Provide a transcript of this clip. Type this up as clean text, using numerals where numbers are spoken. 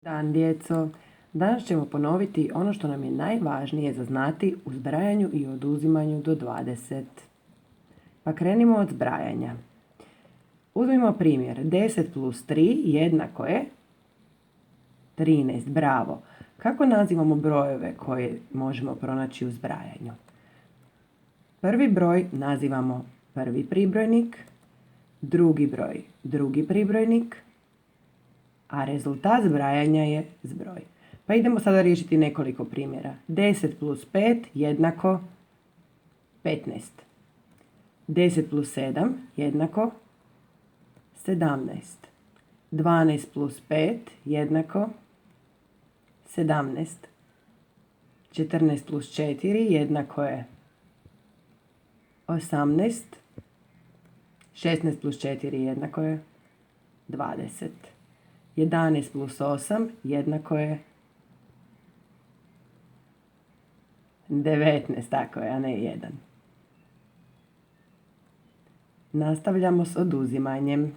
Dan, djeco. Danas ćemo ponoviti ono što nam je najvažnije za znati u zbrajanju i oduzimanju do 20. Pa krenimo od zbrajanja. Uzmimo primjer. 10 plus 3 jednako je 13. Bravo. Kako nazivamo brojeve koje možemo pronaći u zbrajanju? Prvi broj nazivamo prvi pribrojnik, drugi broj drugi pribrojnik, a rezultat zbrajanja je zbroj. Pa idemo sada riješiti nekoliko primjera. 10 plus 5 jednako 15. 10 plus 7 jednako 17. 12 plus 5 jednako 17. 14 plus 4 jednako je 18. 16 plus 4 jednako je 20. 11 plus 8 jednako je 19, tako je, a ne 1. Nastavljamo s oduzimanjem.